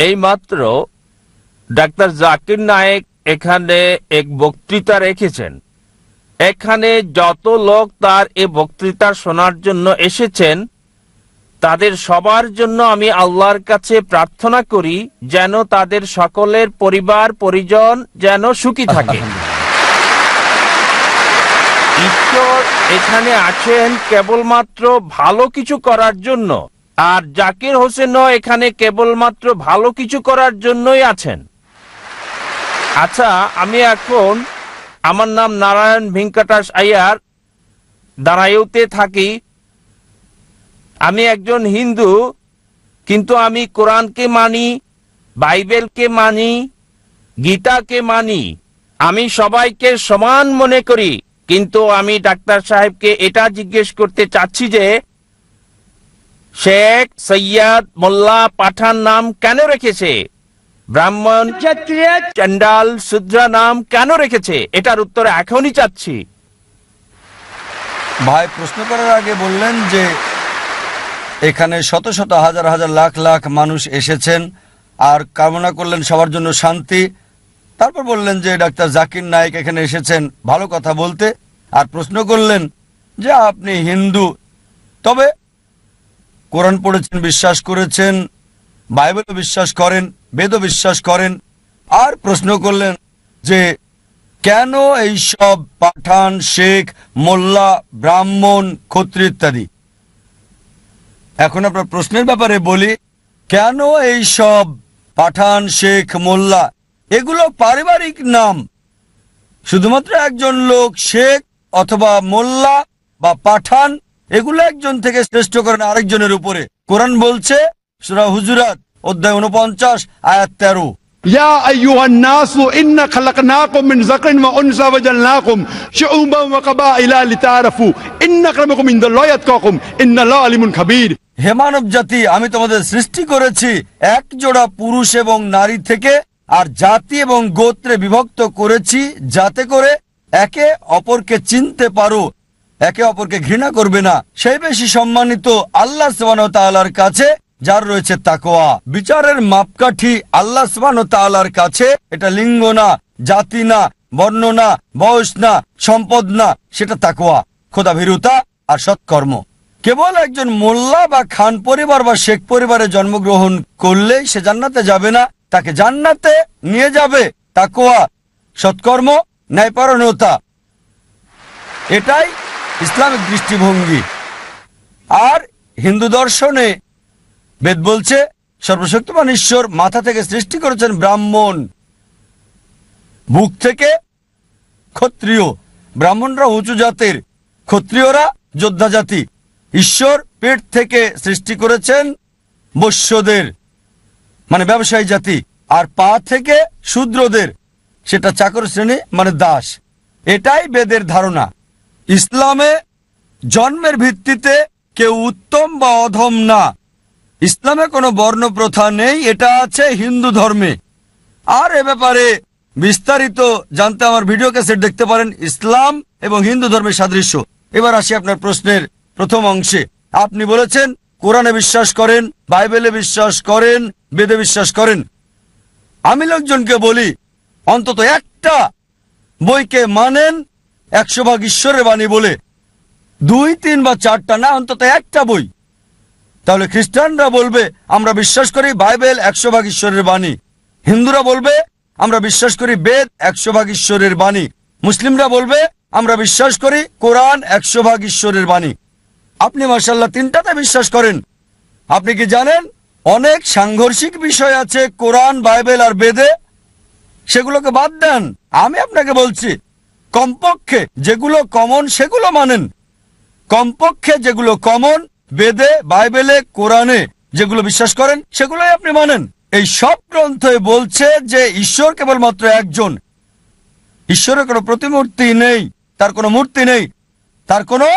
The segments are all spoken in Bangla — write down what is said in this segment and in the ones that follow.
এইমাত্র ডাক্তার জাকির নায়েক এখানে এক বক্তৃতা রেখেছেন। এখানে যত লোক তার এই বক্তৃতা শোনার জন্য এসেছেন তাদের সবার জন্য আমি আল্লাহর কাছে প্রার্থনা করি যেন তাদের সকলের পরিবার পরিজন যেন সুখী থাকে। ঈশ্বর এখানে আছেন কেবলমাত্র ভালো কিছু করার জন্য, আর জাকির হোসেনও এখানে কেবলমাত্র ভালো কিছু করার জন্যই আছেন। আচ্ছা, আমি এখন, আমার নাম নারায়ণ ভেঙ্কটাস আয়ার, দাঁড়াইতে থাকি। আমি একজন হিন্দু, কিন্তু আমি কোরআনকে মানি, বাইবেলকে মানি, গীতাকে মানি। আমি সবাইকে সমান মনে করি, কিন্তু আমি ডাক্তার সাহেবকে এটা জিজ্ঞেস করতে চাচ্ছি যে শেখ সৈয়দ মোল্লা পাঠান নাম কেন রেখেছে, ব্রাহ্মণ ক্ষত্রিয় চন্ডাল শূদ্র নাম কেন রেখেছে? এটার উত্তর এখনই চাচ্ছি। ভাই প্রশ্ন করার আগে বললেন যে এখানে শত শত হাজার হাজার লাখ লাখ মানুষ এসেছেন আর কামনা করলেন সবার জন্য শান্তি। তারপর বললেন যে ডাক্তার জাকির নায়েক এখানে এসেছেন ভালো কথা বলতে, আর প্রশ্ন করলেন যে আপনি হিন্দু, তবে কোরআন পড়েছেন, বিশ্বাস করেছেন, বাইবেলও বিশ্বাস করেন, বেদও বিশ্বাস করেন, আর প্রশ্ন করলেন যে কেন এই সব পাঠান, শেখ, মোল্লা, ব্রাহ্মণ, ক্ষত্রিয় ইত্যাদি। এখন আপনার প্রশ্নের ব্যাপারে বলি, কেন এই সব পাঠান, শেখ, মোল্লা এগুলো পারিবারিক নাম। শুধুমাত্র একজন লোক শেখ অথবা মোল্লা বা পাঠান এগুলো একজন থেকে শ্রেষ্ঠ করেন আরেকজনের উপরে। কোরআন বলছে সূরা হুজুরাত অধ্যায় 49 আয়াত 13, ইয়া আইয়ুহান নাসু ইন্না খালাকনাকুম মিন যাকরিন ওয়া উনসা ওয়াজআলনাকুম শুউবান ওয়া কাবাইলা লিতাআরাফু ইন্না আক্রামাকুম ইনদাল্লাহি আতকাকুম ইন্নাল্লাহা আলিমুন খাবীর। হে মানব জাতি, আমি তোমাদের সৃষ্টি করেছি এক জোড়া পুরুষ এবং নারী থেকে, আর জাতি এবং গোত্রে বিভক্ত করেছি যাতে করে একে অপরকে চিনতে পারো, একে অপরকে ঘৃণা করবে না। সেই বেশি সম্মানিত আল্লাহ সুবহানাহু ওয়া তাআলার কাছে যার রয়েছে তাকওয়া। বিচারের মাপকাঠি আল্লাহ সুবহানাহু ওয়া তাআলার কাছে। এটা লিঙ্গ না, জাতি না, বর্ণ না, বয়স না, সম্পদ না, সেটা তাকওয়া, খোদাভীরুতা আর সৎকর্ম। কেবল একজন মোল্লা বা খান পরিবার বা শেখ পরিবারে জন্মগ্রহণ করলেই সে জান্নাতে যাবে না। তাকে জান্নাতে নিয়ে যাবে তাকওয়া, সৎকর্ম, ন্যায়পরায়ণতা। এটাই ইসলামিক দৃষ্টিভঙ্গি। আর হিন্দু দর্শনে বেদ বলছে সর্বশক্তিমান ঈশ্বর মাথা থেকে সৃষ্টি করেছেন ব্রাহ্মণ, বুক থেকে ক্ষত্রিয়। ব্রাহ্মণরা উঁচু জাতের, ক্ষত্রিয়রা যোদ্ধা জাতি। ঈশ্বর পেট থেকে সৃষ্টি করেছেন বৈশ্যদের, মানে ব্যবসায়ী জাতি, আর পা থেকে শূদ্রদের, সেটা চাকর শ্রেণী মানে দাস। এটাই বেদের ধারণা। ইসলামে জন্মের ভিত্তিতে কেউ উত্তম বা অধম না। ইসলামে কোনো বর্ণ প্রথা নেই, এটা আছে হিন্দু ধর্মে। আর এ ব্যাপারে বিস্তারিত জানতে আমার ভিডিও ক্যাসেট দেখতে পারেন, ইসলাম এবং হিন্দু ধর্মের সাদৃশ্য। এবার আসি আপনার প্রশ্নের প্রথম অংশে। আপনি বলেছেন কোরআনে বিশ্বাস করেন, বাইবেলে বিশ্বাস করেন, বেদে বিশ্বাস করেন। আমি লোকজনকে বলি অন্তত একটা বইকে মানেন 100 ভাগ ঈশ্বরের বাণী বলে, 2, 3 বা 4টা না, অন্তত একটা বই। তাহলে খ্রিস্টানরা বলবে আমরা বিশ্বাস করি বাইবেল 100 ভাগ ঈশ্বরের বাণী, হিন্দুরা বলবে আমরা বিশ্বাস করি বেদ 100 ভাগ ঈশ্বরের বাণী, মুসলিমরা বলবে আমরা বিশ্বাস করি কোরআন 100 ভাগ ঈশ্বরের বাণী। আপনি মাশাআল্লাহ 3টাতে বিশ্বাস করেন। আপনি কি জানেন অনেক সাংঘর্ষিক বিষয় আছে কোরআন, বাইবেল আর বেদে? সেগুলোকে বাদ দেন। আমি আপনাকে বলছি কমপক্ষে যেগুলো কমন সেগুলো মানেন। কমপক্ষে যেগুলো কমন বেদে, বাইবেলে, কোরআনে যেগুলো বিশ্বাস করেন সেগুলোই আপনি মানেন। এই সব গ্রন্থে বলছে যে ঈশ্বর কেবলমাত্র একজন। ঈশ্বরের কোনো প্রতিমূর্তি নেই, তার কোনো মূর্তি নেই, তার কোনো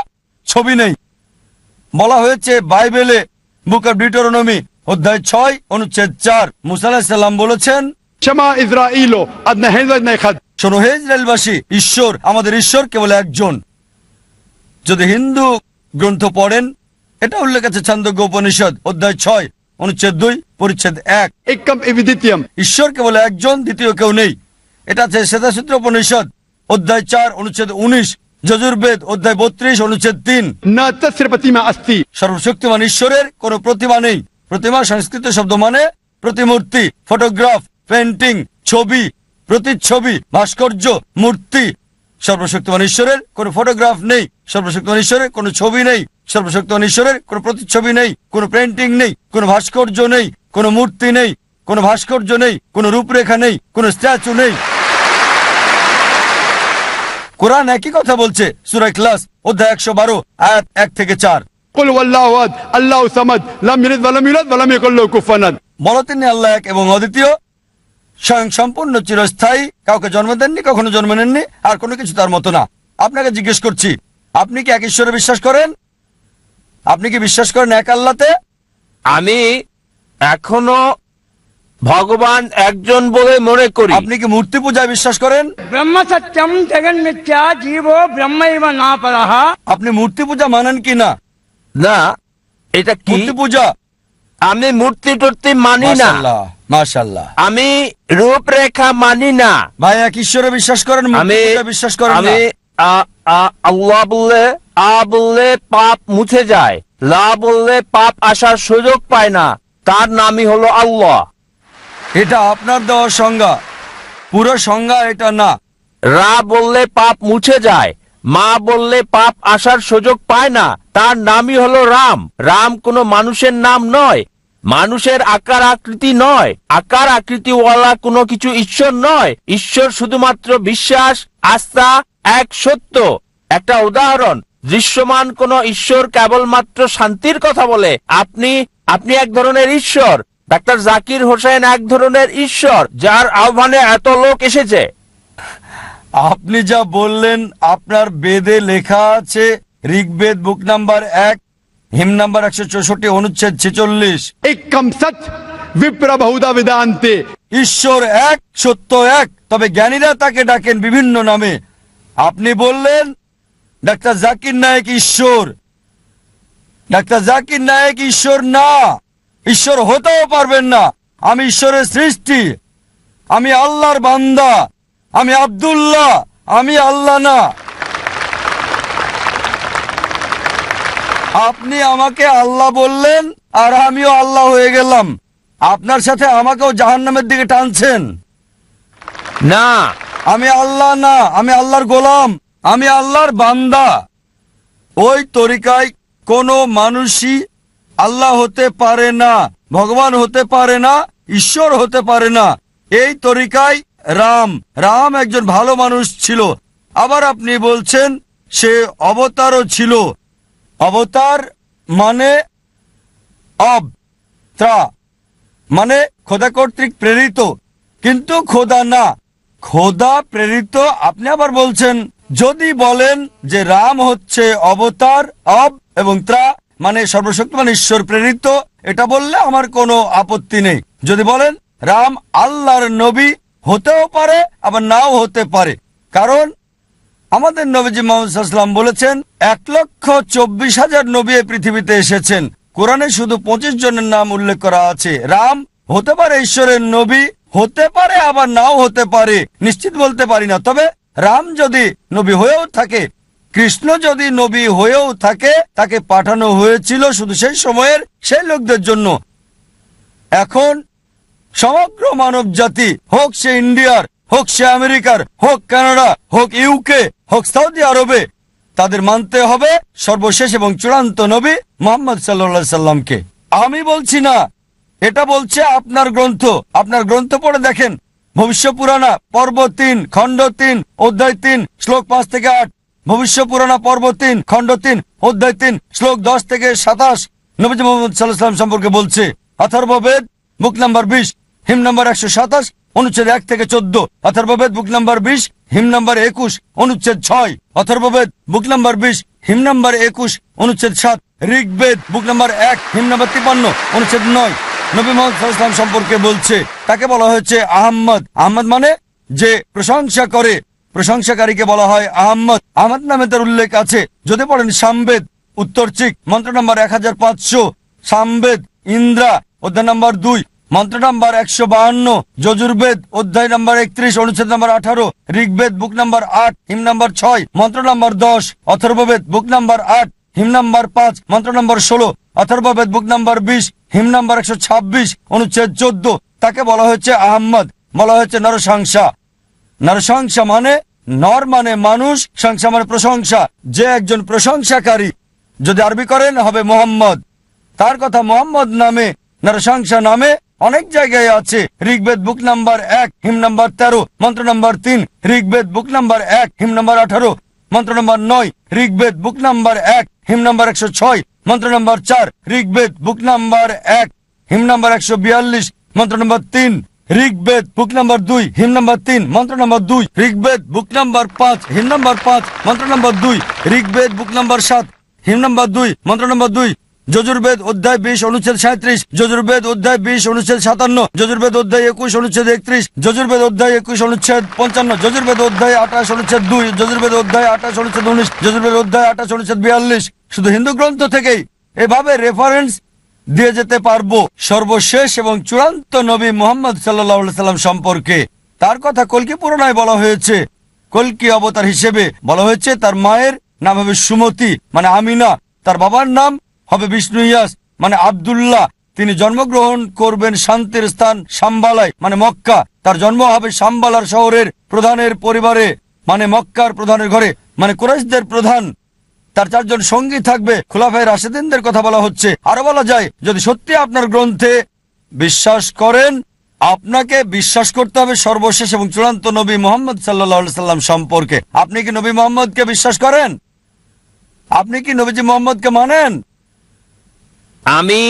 ছবি নেই। বলা হয়েছে বাইবেলে বুক অফ ডিউটেরোনমি অধ্যায় 6 অনুচ্ছেদ 4, মুসা আলাইহিস সালাম বলেছেন, শামা ইসরাঈল আদনা হেজাদ নাইখাদ, শোনো হে ইসরায়েলবাসী, ঈশ্বর, আমাদের ঈশ্বর কেবল একজন। যদি হিন্দু গ্রন্থ পড়েন, এটা উল্লেখ আছে ছান্দোগ্য উপনিষদ অধ্যায় 6 অনুচ্ছেদ 2 পরিচ্ছেদ 1। एकम एविदित्यम। ঈশ্বর কেবল একজন, দ্বিতীয় কেউ নেই। এটা আছে শ্বেতাসূত্র উপনিষদ অধ্যায় 4 অনুচ্ছেদ 19, যজুর্বেদ অধ্যায় 32 অনুচ্ছেদ 3। न तस्य प्रतिमा अस्ति। সর্বশক্তিমান ঈশ্বরের কোনো প্রতিমা নেই। প্রতিমা সংস্কৃত শব্দ মানে প্রতিমূর্তি, ফটোগ্রাফ, পেন্টিং, ছবি, প্রতিচ্ছবি, ভাস্কর্য, মূর্তি। সর্বশক্তিমান ঈশ্বরের কোনো ফটোগ্রাফ নেই, সর্বশক্তিমান ঈশ্বরের কোনো ছবি নেই, সর্বশক্তিমান ঈশ্বরের কোনো প্রতিচ্ছবি নেই, কোনো পেন্টিং নেই, কোনো ভাস্কর্য নেই, কোনো মূর্তি নেই, কোনো ভাস্কর্য নেই, কোনো রূপরেখা নেই, কোনো স্ট্যাচু নেই। কোরআন একই কথা বলছে সূরা ইখলাস অধ্যায় 112 আয়াত 1 থেকে 4। कुल वल्लाहु अहद अल्लाहु समद लम यलिद वलम यूलद वलम यकुल लाहु कुफुवन अहद। বলো তিনি আল্লাহ এক এবং অদ্বিতীয়, স্বয়ং সম্পূর্ণ, চিরস্থায়ী, কাউকে জন্ম দেননি, কখনো জন্ম নেননি, আর কোনো কিছু তার মতো না। আপনাকে জিজ্ঞেস করছি, আপনি কি এক ঈশ্বরে বিশ্বাস করেন? আপনি কি বিশ্বাস করেন এক আল্লাহতে? আমি এখনো ভগবান একজন বলে মনে করি। আপনি কি মূর্তি পূজায় বিশ্বাস করেন? ब्रह्म सत्यम जगन मिथ्या जीवो ब्रह्मैव न परः। আপনি মূর্তি পূজা মানেন কি না? না, এটা কি? মূর্তি পূজা। আমি মূর্তি টুর্তি মানি না, মাশাআল্লাহ, মাশাআল্লাহ। আমি রূপরেখা মানি না। ভাই এক ঈশ্বরে বিশ্বাস করেন, মূর্তি আমি পূজা বিশ্বাস করেন না? আমি আল্লাহ বললে বললে পাপ মুছে যায়, লা বললে পাপ আসার সুযোগ পায় না, তার নামই হলো আল্লাহ। এটা আপনার দেওয়া সংজ্ঞা, পুরো সংজ্ঞা এটা না। রা বললে পাপ মুছে যায়, মা বললে পাপ আসার সুযোগ পায় না, তার নামই হলো রাম। রাম কোনো মানুষের নাম নয়, মানুষের আকার আকৃতি নয়, আকার আকৃতিওয়ালা কোনো কিছু ঈশ্বর নয়। ঈশ্বর শুধুমাত্র বিশ্বাস, আস্থা, এক সত্য। একটা উদাহরণ, দৃশ্যমান কোন ঈশ্বর কেবলমাত্র শান্তির কথা বলে। আপনি এক ধরনের ঈশ্বর, ডাক্তার জাকির হোসেন এক ধরনের ঈশ্বর, যার আহ্বানে এত লোক এসেছে। আপনি যা বললেন আপনার বেদে লেখা আছে, ঋগ্বেদ বুক নাম্বার 1 হিম নাম্বার 164 অনুচ্ছেদ 46। एकम सत्य विप्र बहुधा वेदांते। ঈশ্বর এক, সত্য এক, তবে জ্ঞানীরা তাকে ডাকেন বিভিন্ন নামে। আপনি বললেন ডাক্তার জাকির নায়েক ঈশ্বর। ডাক্তার জাকির নায়েক ঈশ্বর না, ঈশ্বর হতেও পারবেন না। আমি ঈশ্বরের সৃষ্টি, আমি আল্লাহর বান্দা, আমি আব্দুল্লাহ, আমি আল্লাহ না। আপনি আমাকে আল্লাহ বললেন আর আমিও আল্লাহ হয়ে গেলাম। আপনার সাথে আমাকেও জাহান্নামের দিকে টানছেন। না, আমি আল্লাহ না, আমি আল্লাহর গোলাম, আমি আল্লাহর বান্দা। ওই তরিকায় কোনো মানুষই আল্লাহ হতে পারে না, ভগবান হতে পারে না, ঈশ্বর হতে পারে না। এই তরিকায় রাম একজন ভালো মানুষ ছিল। আবার আপনি বলছেন সে অবতারও ছিল। অবতার মানে মানে খোদা কর্তৃক প্রেরিত, কিন্তু খোদা না, খোদা প্রেরিত। আপনি আবার বলছেন, যদি বলেন যে রাম হচ্ছে অবতার, এবং ত্রা মানে সর্বশক্তিমান ঈশ্বর প্রেরিত, এটা বললে আমার কোনো আপত্তি নেই। যদি বলেন রাম আল্লাহর নবী, হতেও পারে আবার নাও হতে পারে, কারণ আমাদের নবীজি মুহাম্মদ সাল্লাল্লাহু আলাইহি ওয়াসাল্লাম বলেছেন 1,24,000 নবী এই পৃথিবীতে এসেছেন। কোরআনে শুধু 25 জনের নাম উল্লেখ করা আছে। রাম হতে পারে ঈশ্বরের নবী, হতে পারে আবার নাও হতে পারে, নিশ্চিত বলতে পারি না। তবে রাম যদি নবী হয়েও থাকে, কৃষ্ণ যদি নবী হয়েও থাকে, তাকে পাঠানো হয়েছিল শুধু সেই সময়ের সেই লোকদের জন্য। এখন সমগ্র মানব জাতি, হোক সে ইন্ডিয়ার, হোক সে আমেরিকার, হোক কানাডা, হোক ইউকে, হোক সৌদি আরবে, তাদের মানতে হবে সর্বশেষ এবং চূড়ান্ত নবী মুহাম্মদ সাল্লাল্লাহু আলাইহি সাল্লামকে। আমি বলছি না, এটা বলছে আপনার গ্রন্থ। আপনার গ্রন্থ পড়ে দেখেন, ভবিষ্য পুরাণা পর্ব 3 খণ্ড 3 অধ্যায় 3 শ্লোক 5 থেকে 8, ভবিষ্য পুরাণা পর্ব 3 খণ্ড 3 অধ্যায় 3 শ্লোক 10 থেকে 27 নবীজি মুহাম্মদ সাল্লাল্লাহু আলাইহি ওয়াসাল্লাম সম্পর্কে বলছে। অথর্ববেদ বুক নাম্বার 20 হিম নাম্বার 127 অনুচ্ছেদ 1 থেকে 14, অথর্ববেদ বুক নাম্বার 20 হিম নাম্বার 21 অনুচ্ছেদ 6, অথর্ববেদ বুক নাম্বার 20 হিম নাম্বার 21 অনুচ্ছেদ 7, ঋগ্বেদ বুক নাম্বার 1 হিম নাম্বার 53 অনুচ্ছেদ 9 নবী মুহাম্মদ সাল্লাল্লাহু আলাইহি ওয়াসাল্লাম সম্পর্কে বলছে। তাকে বলা হয়েছে আহমদ। আহমদ মানে যে প্রশংসা করে, প্রশংসাকারীকে বলা হয় আহমদ। আহমদ নামে তার উল্লেখ আছে। যদি পড়েন সামবেদ উত্তরচিক মন্ত্র নাম্বার 1500, সামবেদ ইন্দ্রা অধ্যায় নম্বর 2, মন্ত্র নম্বর 152, যজুর্বেদ অধ্যায় নম্বর 31, অনুচ্ছেদ নম্বর 18, ঋগ্বেদ বুক নম্বর 8, হিম নম্বর 6, মন্ত্র নম্বর 10, অথর্ববেদ বুক নম্বর 8, হিম নম্বর 5, মন্ত্র নম্বর 16, অথর্ববেদ বুক নম্বর 20, হিম নম্বর 126, অনুচ্ছেদ 14। তাকে বলা হয়েছে আহম্মদ, বলা হয়েছে নরসংসা। নরসংসা মানে নর মানে মানুষ, সংসা মানে প্রশংসা। যে একজন প্রশংসাকারী, যদি আরবি করেন হবে মোহাম্মদ। তার কথা মোহাম্মদ নামে, নরসংসা নামে অনেক জায়গায় আছে। ঋগ্বেদ বুক নাম্বার 1, হিম নাম্বার 13, মন্ত্র নাম্বার 3, ঋগ্বেদ বুক নাম্বার 1, হিম নাম্বার 18, মন্ত্র নাম্বার 9, ঋগ্বেদ বুক নাম্বার 1, হিম নাম্বার 106, মন্ত্র নাম্বার 4, ঋগ্বেদ বুক নাম্বার 1, হিম নাম্বার 142, মন্ত্র নাম্বার 3, ঋগ্বেদ বুক নাম্বার 2, হিম নাম্বার 3, মন্ত্র নাম্বার 2, ঋগ্বেদ বুক নাম্বার 5, হিম নাম্বার 5, মন্ত্র নাম্বার 2, ঋগ্বেদ বুক নাম্বার 7, হিম নাম্বার 2, মন্ত্র নাম্বার 2, যজুর্বেদ অধ্যায় 20, অনুচ্ছেদ 37, যজুর্বেদ অধ্যায় 20, অনুচ্ছেদ 57, যজুর্বেদ অধ্যায় 21, অনুচ্ছেদ 31, যজুর্বেদ অধ্যায় 21, অনুচ্ছেদ 55, যজুর্বেদ অধ্যায় 28, অনুচ্ছেদ 2, যজুর্বেদ অধ্যায় 28, অনুচ্ছেদ 19, যজুর্বেদ অধ্যায় 28, অনুচ্ছেদ 42। শুধু হিন্দু গ্রন্থ থেকেই এভাবে রেফারেন্স দিয়ে যেতে পারবো সর্বশেষ এবং চূড়ান্ত নবী মুহাম্মদ সাল্লাল্লাহু আলাইহি সাল্লাম সম্পর্কে। তার কথা কল্কি পুরাণায় বলা হয়েছে। কল্কি অবতার হিসেবে বলা হয়েছে তার মায়ের নাম হবে সুমতি মানে আমিনা, তার বাবার নাম হবে বিষ্ণু ইয়াস মানে আব্দুল্লাহ। তিনি জন্মগ্রহণ করবেন শান্তির স্থান সাম্বালায় মানে মক্কা। তার জন্ম হবে সাম্বালার শহরের প্রধানের পরিবারে মানে মক্কার প্রধানের ঘরে মানে কুরাইশদের প্রধান। তার 4 জন সঙ্গী থাকবে। খুলাফায়ে রাশেদিনদের কথা বলা হচ্ছে। আরো বলা যায়, যদি সত্যি আপনার গ্রন্থে বিশ্বাস করেন, আপনাকে বিশ্বাস করতে হবে সর্বশেষ এবং চূড়ান্ত নবী মুহাম্মদ সাল্লাল্লাহু আলাইহি সাল্লাম সম্পর্কে। আপনি কি নবী মুহাম্মদকে বিশ্বাস করেন? আপনি কি নবীজি মুহাম্মদকে মানেন? আমি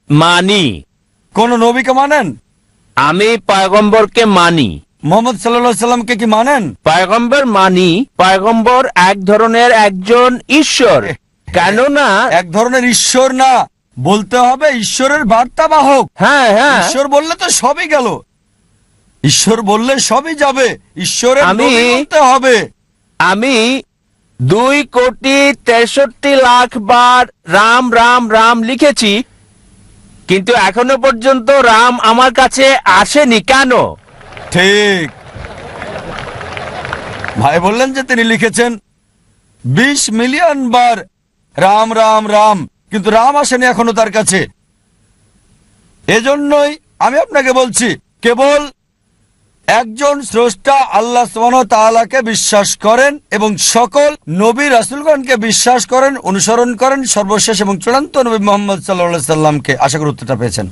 মানি। কোন নবীকে মানেন? আমি পয়গম্বরকে মানি। মুহাম্মদ সাল্লাল্লাহু আলাইহি সাল্লামকে কি মানেন? পয়গম্বর মানি। পয়গম্বর এক ধরনের একজন ঈশ্বর, কেননা এক ধরনের ঈশ্বর না, বলতে হবে ঈশ্বরের বার্তাবাহক। হ্যাঁ হ্যাঁ, ঈশ্বর বললে তো সবই গেল, ঈশ্বর বললে সবই যাবে, ঈশ্বরের নবী বলতে হবে। আমি 2,63,00,000 বার রাম রাম রাম লিখেছি, কিন্তু এখনো পর্যন্ত রাম আমার কাছে আসেনি। কেন? ঠিক, ভাই বললেন যে তিনি লিখেছেন 20 মিলিয়ন বার রাম রাম রাম, কিন্তু রাম আসেনি এখনো তার কাছে। এজন্যই আমি আপনাকে বলছি, কেবল একজন স্রষ্টা আল্লাহ সুবহানাহু ওয়া তাআলাকে বিশ্বাস করেন এবং সকল নবী রাসূলগণকে বিশ্বাস করেন, অনুসরণ করেন, সর্বশেষ এবং চূড়ান্ত নবী মুহাম্মদ সাল্লাল্লাহু আলাইহি সাল্লামকে। আশা করি উত্তরটা পেয়েছেন।